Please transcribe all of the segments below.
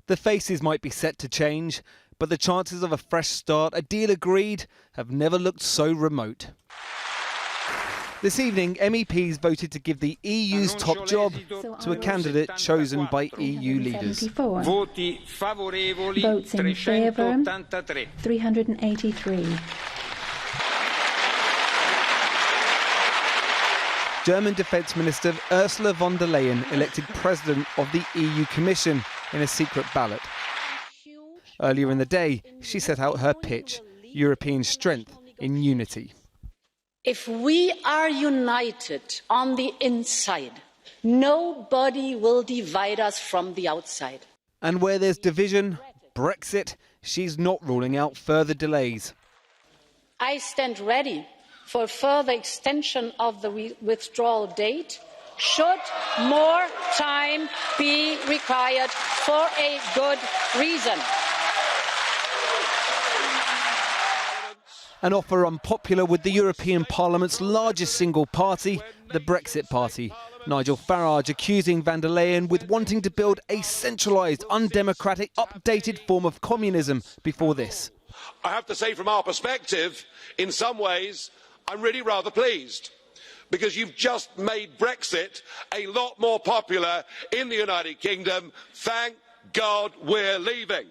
The faces might be set to change, but the chances of a fresh start, a deal agreed, have never looked so remote. This evening, MEPs voted to give the EU's top job to a candidate chosen by EU leaders. Votes in favour, 383. German Defence Minister Ursula von der Leyen elected President of the EU Commission in a secret ballot. Earlier in the day, she set out her pitch, European strength in unity. If we are united on the inside, nobody will divide us from the outside. And where there's division, Brexit, she's not ruling out further delays. I stand ready for further extension of the withdrawal date, should more time be required for a good reason. An offer unpopular with the European Parliament's largest single party, the Brexit Party. Nigel Farage accusing von der Leyen with wanting to build a centralised, undemocratic, updated form of communism before this. I have to say, from our perspective, in some ways, I'm really rather pleased, because you've just made Brexit a lot more popular in the United Kingdom. Thank God we're leaving.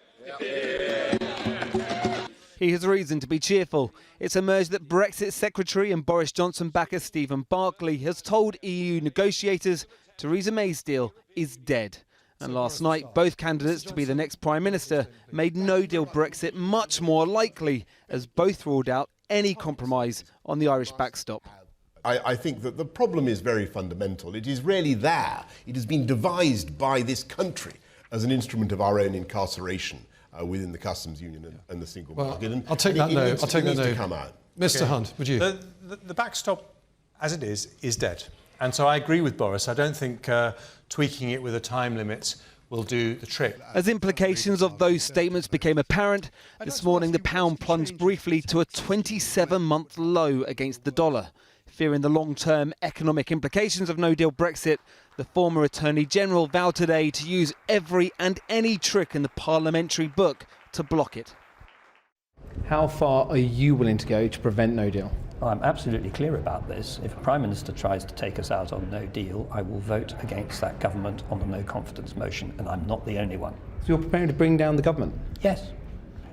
He has reason to be cheerful. It's emerged that Brexit Secretary and Boris Johnson backer Stephen Barclay has told EU negotiators Theresa May's deal is dead. And last night, both candidates to be the next Prime Minister made no-deal Brexit much more likely, as both ruled out any compromise on the Irish backstop. I think that the problem is very fundamental. It is really there. It has been devised by this country as an instrument of our own incarceration within the customs union and the single market. And I'll take that note. I'll take that note. To come out. Mr. Hunt, would you? The backstop, as it is dead. And so I agree with Boris. I don't think tweaking it with a time limit will do the trick. As implications of those statements became apparent, this morning the pound plunged briefly to a 27-month low against the dollar. Fearing the long-term economic implications of no-deal Brexit, the former Attorney-General vowed today to use every and any trick in the parliamentary book to block it. How far are you willing to go to prevent no deal? Well, I'm absolutely clear about this. If a Prime Minister tries to take us out on no deal, I will vote against that government on the no confidence motion, and I'm not the only one. So you're preparing to bring down the government? Yes.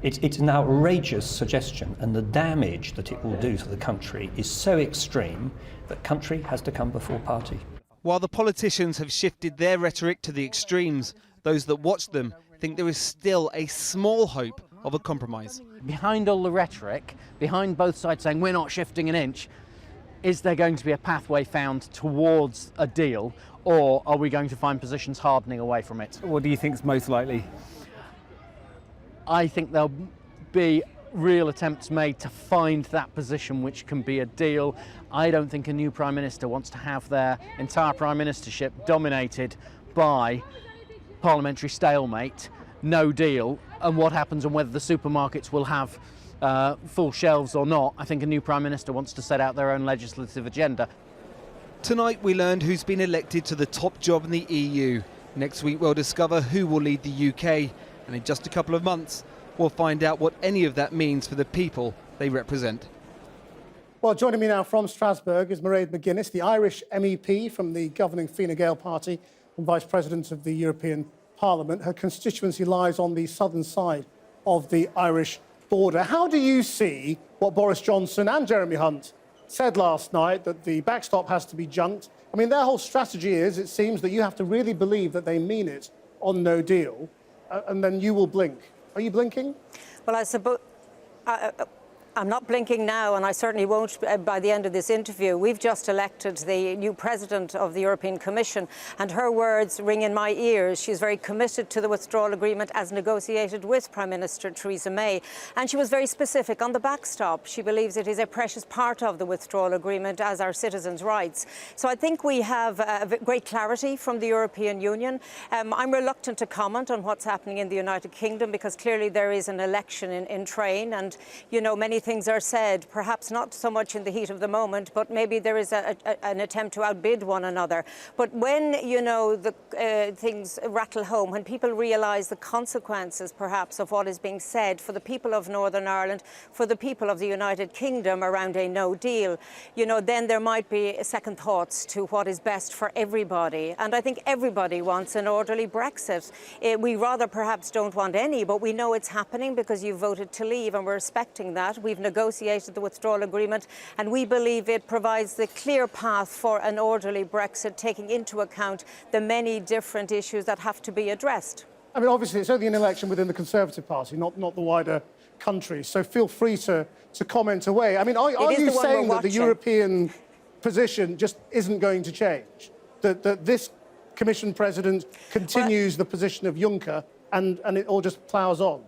It's an outrageous suggestion, and the damage that it will do to the country is so extreme that country has to come before party. While the politicians have shifted their rhetoric to the extremes, those that watch them think there is still a small hope of a compromise. Behind all the rhetoric, behind both sides saying we're not shifting an inch, is there going to be a pathway found towards a deal, or are we going to find positions hardening away from it? What do you think is most likely? I think there'll be real attempts made to find that position which can be a deal. I don't think a new Prime Minister wants to have their entire Prime Ministership dominated by parliamentary stalemate, no deal, and what happens and whether the supermarkets will have full shelves or not. I think a new Prime Minister wants to set out their own legislative agenda. Tonight we learned who's been elected to the top job in the EU. Next week we'll discover who will lead the UK. And in just a couple of months, we'll find out what any of that means for the people they represent. Well, joining me now from Strasbourg is Mairead McGuinness, the Irish MEP from the governing Fine Gael party and Vice President of the European Parliament. Her constituency lies on the southern side of the Irish border. How do you see what Boris Johnson and Jeremy Hunt said last night, that the backstop has to be junked? I mean, their whole strategy is, it seems, that you have to really believe that they mean it on no deal. And then you will blink. Are you blinking? Well, I suppose I'm not blinking now, and I certainly won't by the end of this interview. We've just elected the new president of the European Commission, and her words ring in my ears. She's very committed to the withdrawal agreement as negotiated with Prime Minister Theresa May. And she was very specific on the backstop. She believes it is a precious part of the withdrawal agreement as our citizens' rights. So I think we have great clarity from the European Union. I'm reluctant to comment on what's happening in the United Kingdom, because clearly there is an election in train, and, you know, many things are said, perhaps not so much in the heat of the moment, but maybe there is an attempt to outbid one another. But when, you know, the things rattle home, when people realise the consequences, perhaps, of what is being said for the people of Northern Ireland, for the people of the United Kingdom around a no deal, you know, then there might be second thoughts to what is best for everybody. And I think everybody wants an orderly Brexit. We rather perhaps don't want any, but we know it's happening because you voted to leave, and we're respecting that. We've negotiated the withdrawal agreement, and we believe it provides the clear path for an orderly Brexit, taking into account the many different issues that have to be addressed. I mean, obviously, it's only an election within the Conservative Party, not the wider country, so feel free to comment away. I mean, are you saying that the European position just isn't going to change? That this Commission President continues the position of Juncker and it all just ploughs on?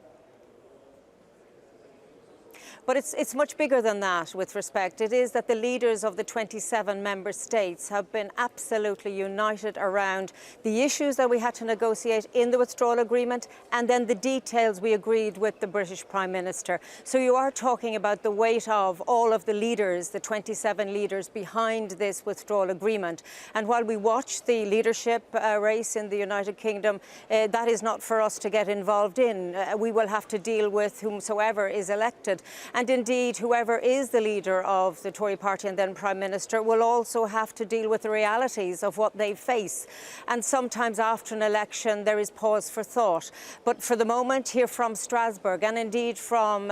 But it's much bigger than that, with respect. It is that the leaders of the 27 member states have been absolutely united around the issues that we had to negotiate in the withdrawal agreement, and then the details we agreed with the British Prime Minister. So you are talking about the weight of all of the leaders, the 27 leaders behind this withdrawal agreement. And while we watch the leadership race in the United Kingdom, that is not for us to get involved in. We will have to deal with whomsoever is elected. And indeed, whoever is the leader of the Tory party and then Prime Minister will also have to deal with the realities of what they face. And sometimes after an election, there is pause for thought. But for the moment, here from Strasbourg, and indeed from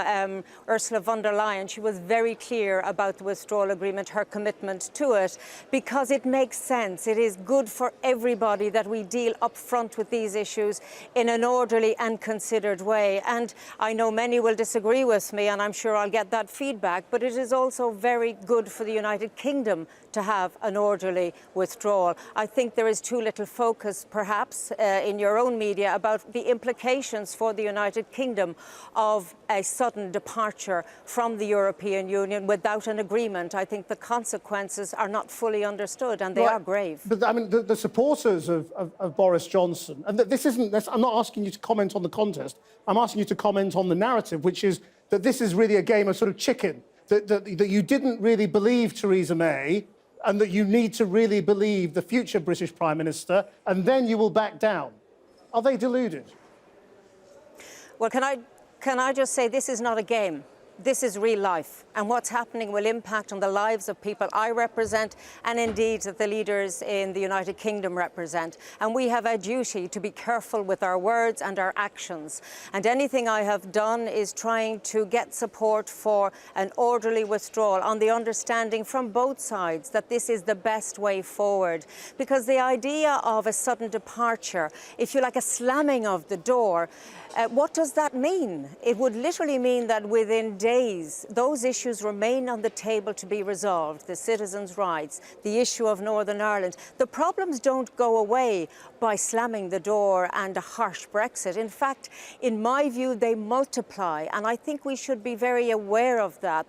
Ursula von der Leyen, she was very clear about the withdrawal agreement, her commitment to it, because it makes sense. It is good for everybody that we deal up front with these issues in an orderly and considered way. And I know many will disagree with me, and I'm sure I'll get that feedback, but it is also very good for the United Kingdom to have an orderly withdrawal. I think there is too little focus, perhaps, in your own media about the implications for the United Kingdom of a sudden departure from the European Union without an agreement. I think the consequences are not fully understood, and they are grave. But I mean, the supporters of Boris Johnson, and this isn't, I'm not asking you to comment on the contest, I'm asking you to comment on the narrative, which is that this is really a game of sort of chicken, that you didn't really believe Theresa May, and that you need to really believe the future British Prime Minister, and then you will back down. Are they deluded? Well, can I just say this is not a game. This is real life, and what's happening will impact on the lives of people I represent, and indeed that the leaders in the United Kingdom represent. And we have a duty to be careful with our words and our actions. And anything I have done is trying to get support for an orderly withdrawal, on the understanding from both sides that this is the best way forward. Because the idea of a sudden departure, if you like, a slamming of the door, what does that mean? It would literally mean that within days, those issues remain on the table to be resolved. The citizens' rights, the issue of Northern Ireland. The problems don't go away by slamming the door and a harsh Brexit. In fact, in my view, they multiply. And I think we should be very aware of that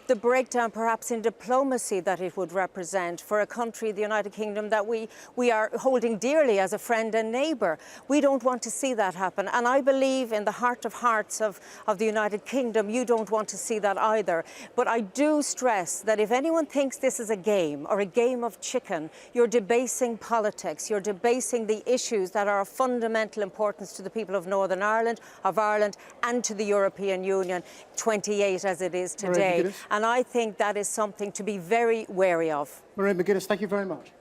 the breakdown perhaps in diplomacy that it would represent for a country, the United Kingdom, that we are holding dearly as a friend and neighbour. We don't want to see that happen. And I believe in the heart of hearts of the United Kingdom, you don't want to see that either. But I do stress that if anyone thinks this is a game or a game of chicken, you're debasing politics, you're debasing the issues that are of fundamental importance to the people of Northern Ireland, of Ireland, and to the European Union, 28 as it is today. And I think that is something to be very wary of. Mairead McGuinness, thank you very much.